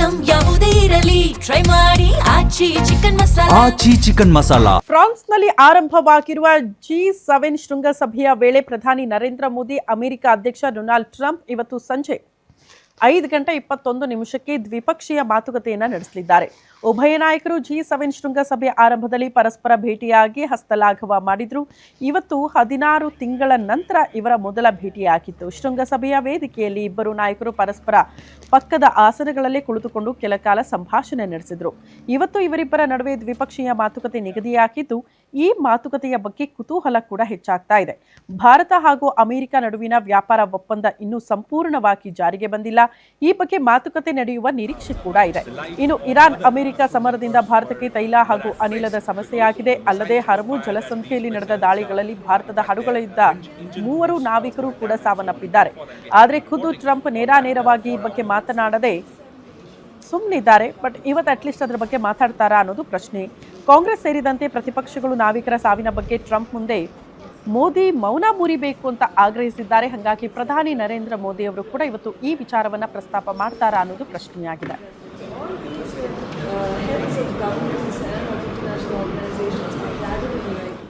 Item ಯಾವುದೇ ಇರಲಿ try ಮಾಡಿ ಆಚಿ ಚಿಕನ್ ಮಸಾಲಾ. ಫ್ರಾನ್ಸ್ನಲ್ಲಿ ಆರಂಭವಾಗಿರುವ G7 ಶೃಂಗಸಭೆಯ ವೇಳೆ ಪ್ರಧಾನಿ ನರೇಂದ್ರ ಮೋದಿ ಅಮೆರಿಕ ಅಧ್ಯಕ್ಷ ಡೊನಾಲ್ಡ್ ಟ್ರಂಪ್ ಇವತ್ತು ಸಂಜೆ 5:21 ದ್ವಿಪಕ್ಷೀಯ ಮಾತುಕತೆಯನ್ನು ನಡೆಸಲಿದ್ದಾರೆ. ಉಭಯ ನಾಯಕರು G7 ಶೃಂಗಸಭೆ ಆರಂಭದಲ್ಲಿ ಪರಸ್ಪರ ಭೇಟಿಯಾಗಿ ಹಸ್ತಲಾಘವ ಮಾಡಿದ್ರು. ಇವತ್ತು 16 ತಿಂಗಳ ನಂತರ ಇವರ ಮೊದಲ ಭೇಟಿಯಾಗಿತ್ತು. ಶೃಂಗಸಭೆಯ ವೇದಿಕೆಯಲ್ಲಿ ಇಬ್ಬರು ನಾಯಕರು ಪರಸ್ಪರ ಪಕ್ಕದ ಆಸನಗಳಲ್ಲೇ ಕುಳಿತುಕೊಂಡು ಕೆಲ ಕಾಲ ಸಂಭಾಷಣೆ ನಡೆಸಿದ್ರು. ಇವತ್ತು ಇವರಿಬ್ಬರ ನಡುವೆ ದ್ವಿಪಕ್ಷೀಯ ಮಾತುಕತೆ ನಿಗದಿಯಾಗಿದ್ದು, ಈ ಮಾತುಕತೆಯ ಬಗ್ಗೆ ಕುತೂಹಲ ಕೂಡ ಹೆಚ್ಚಾಗ್ತಾ ಇದೆ. ಭಾರತ ಹಾಗೂ ಅಮೆರಿಕ ನಡುವಿನ ವ್ಯಾಪಾರ ಒಪ್ಪಂದ ಇನ್ನೂ ಸಂಪೂರ್ಣವಾಗಿ ಜಾರಿಗೆ ಬಂದಿಲ್ಲ. ಈ ಬಗ್ಗೆ ಮಾತುಕತೆ ನಡೆಯುವ ನಿರೀಕ್ಷೆ ಕೂಡ ಇದೆ. ಇನ್ನು ಇರಾನ್ ಅಮೆರಿಕ ಸಮರದಿಂದ ಭಾರತಕ್ಕೆ ತೈಲ ಹಾಗೂ ಅನಿಲದ ಸಮಸ್ಯೆಯಾಗಿದೆ. ಅಲ್ಲದೆ ಹರ್ಮುಜ್ ಜಲಸಂಧಿಯಲ್ಲಿ ನಡೆದ ದಾಳಿಗಳಲ್ಲಿ ಭಾರತದ ಹಡಗುಗಳಿದ್ದ 3 ನಾವಿಕರು ಕೂಡ ಸಾವನ್ನಪ್ಪಿದ್ದಾರೆ. ಆದರೆ ಖುದ್ದು ಟ್ರಂಪ್ ನೇರವಾಗಿ ಈ ಬಗ್ಗೆ ಮಾತನಾಡದೆ ಸುಮ್ಮನಿದ್ದಾರೆ. ಬಟ್ ಇವತ್ತು ಅಟ್ಲೀಸ್ಟ್ ಅದರ ಬಗ್ಗೆ ಮಾತಾಡ್ತಾರಾ ಅನ್ನೋದು ಪ್ರಶ್ನೆ. ಕಾಂಗ್ರೆಸ್ ಸೇರಿದಂತೆ ಪ್ರತಿಪಕ್ಷಗಳು ನಾವಿಕರ ಸಾವಿನ ಬಗ್ಗೆ ಟ್ರಂಪ್ ಮುಂದೆ ಮೋದಿ ಮೌನ ಮುರಿಬೇಕು ಅಂತ ಆಗ್ರಹಿಸಿದ್ದಾರೆ. ಹಾಗಾಗಿ ಪ್ರಧಾನಿ ನರೇಂದ್ರ ಮೋದಿ ಅವರು ಕೂಡ ಇವತ್ತು ಈ ವಿಚಾರವನ್ನು ಪ್ರಸ್ತಾಪ ಮಾಡ್ತಾರಾ ಅನ್ನೋದು ಪ್ರಶ್ನೆಯಾಗಿದೆ. heads of governments and of international organizations like that in the